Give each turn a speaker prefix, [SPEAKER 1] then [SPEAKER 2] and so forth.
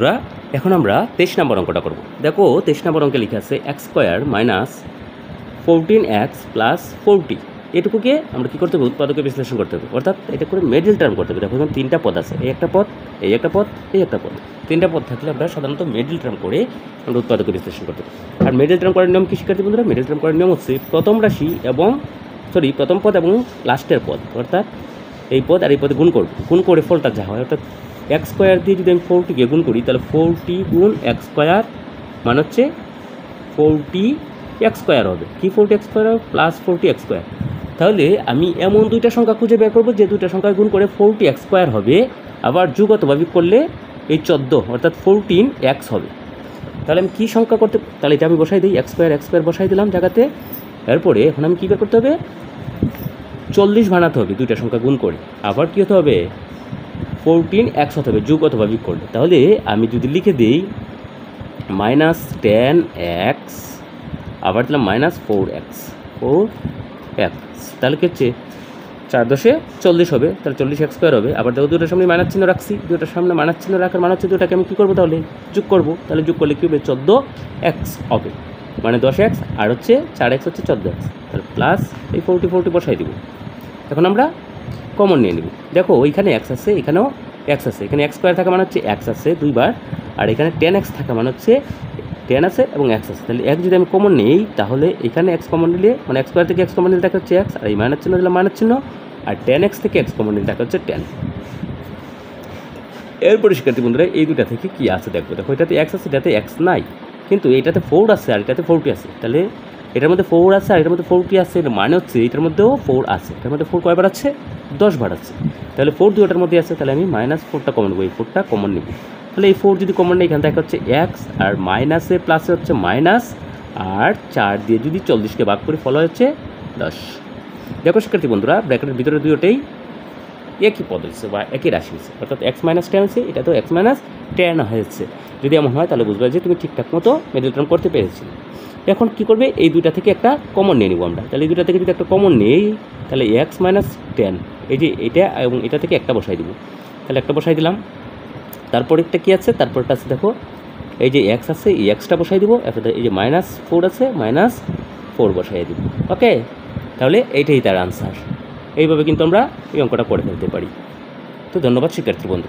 [SPEAKER 1] বন্ধুরা, এখন আমরা 23 নম্বর অঙ্কটা করব। দেখো 23 নম্বর অঙ্কে লিখে আছে x square minus 14x plus 40। এটুকুকে আমরা কী করতে হবে? উৎপাদকে বিশ্লেষণ করতে হবে, অর্থাৎ এটা করে মিডল টার্ম করতে হবে। দেখো এখন তিনটা পদ আছে, এই একটা পদ, এই একটা পদ, এই একটা পদ। তিনটা পদ থাকলে আমরা সাধারণত মিডল টার্ম করে আমরা উৎপাদকে বিশ্লেষণ করতে হবে। আর মিডল টার্ম করার নিয়ম কি শিক্ষার্থী বন্ধুরা? মিডল টার্ম করার নিয়ম হচ্ছে প্রথম পদ এবং লাস্টের পদ, অর্থাৎ এই পদ আর এই পদে গুণ করে ফলটা যা হয়, অর্থাৎ এক্স স্কোয়ার দিয়ে যদি আমি 40কে গুণ করি তাহলে 40 গুণ এক্স স্কোয়ার মানে হচ্ছে 40 এক্স স্কোয়ার হবে। কি 40 এক্স স্কোয়ার হবে? Plus 40 x square. তাহলে আমি এমন দুইটা সংখ্যা খুঁজে বের করবো যে দুইটা সংখ্যা গুণ করে 40 এক্স স্কোয়ার হবে, আবার যুগতভাবে করলে এই 14 অর্থাৎ 14 এক্স হবে। তাহলে আমি কী সংখ্যা করতে, তাহলে এটা আমি বসাই দিই, এক্স স্কোয়ার বসাই দিলাম জায়গাতে। এরপরে এখন আমি কী বের করতে হবে? 40 বানাতে হবে দুইটা সংখ্যা গুণ করে, আবার কী হতে হবে? 14 এক্স হতে হবে যুগ অথবা বিয়োগ করলে। তাহলে আমি যদি লিখে দিই -10x, আবার দিলাম -4x, তাহলে কি হচ্ছে 4 10 40 হবে, তাহলে 40 এক্স স্কোয়ার হবে। আবার দেখো দুটোর সামনে মাইনাস চিহ্ন রাখছি, দুটোর সামনে মাইনাস চিহ্ন রাখার মানে হচ্ছে দুটাকে আমি কী করবো? তাহলে যোগ করবো। তাহলে যোগ করলে কী হবে? 14x হবে, মানে 10x আর হচ্ছে 4x হচ্ছে 14x, তাহলে প্লাস এই 40 বসাই দিব। এখন আমরা কমন নিয়ে নিব। দেখো ওইখানে এক্স আছে, এখানেও এক্স আছে, এখানে এক্স স্কোয়ার থাকা মানে হচ্ছে এক্স আছে দুইবার, আর এখানে 10x থাকা মানে হচ্ছে 10 আছে এবং এক্স আছে। তাহলে এক্স যদি আমি কমন নিই তাহলে এখানে এক্স কমন নিলে, মানে এক্স স্কোয়ার থেকে এক্স কমন নিলে দেখা হচ্ছে এক্স, আর এই মাইনাস চিহ্ন দিলাম মাইনাস চিহ্ন, আর 10x থেকে এক্স কমন নিলে দেখা হচ্ছে 10। এরপরে শিক্ষার্থী বন্ধুরা এই দুটা থেকে কী আছে দেখো। দেখো এটাতে এক্স আছে, এটাতে এক্স নাই, কিন্তু এটাতে 4 আছে আর এটাতে 40 আছে। তাহলে এটার মধ্যে 4 আছে আর এটার মধ্যে 40 আছে, মানে হচ্ছে এটার মধ্যেও 4 আছে, এটার মধ্যে 4 কয়বার আছে? 10 বার আছে। তাহলে 4 দুটার মধ্যে আছে, তাহলে আমি -4টা কমন নেবো, এই 4টা কমন নেব। তাহলে এই 4 যদি কমন নেই এখানে দেখা হচ্ছে এক্স, আর মাইনাসে প্লাসে হচ্ছে মাইনাস, আর 4 দিয়ে যদি 40কে ভাগ করে ফল হচ্ছে 10। দেখো শিক্ষার্থী বন্ধুরা, ব্র্যাকেটের ভিতরে দুটোই একই পদ হচ্ছে বা একই রাশি হচ্ছে, অর্থাৎ x - 10 আছে, এটা তো x - 10 হয়েছে। যদি এমন হয় তাহলে বুঝবে যে তুমি ঠিকঠাক মতো মিডল টার্ম করতে পেরেছি। এখন কী করবে? এই দুইটা থেকে একটা কমন নিয়ে নিব আমরা। তাহলে এই দুইটা থেকে যদি একটা কমন নেই তাহলে x - 10, এই যে এটা এবং এটা থেকে একটা বসাই দিব। তাহলে একটা বসাই দিলাম, তারপরেরটা কী আছে? তারপরটা আছে দেখো, এই যে x আছে, এই এক্সটা বসাই দিব, এরপরে এই যে -4 আছে, -4 বসাই দিব। ওকে, তাহলে এইটাই তার আনসার। এইভাবে কিন্তু আমরা এই অঙ্কটা করে ফেলতে পারি। তো ধন্যবাদ শিক্ষার্থী বন্ধু।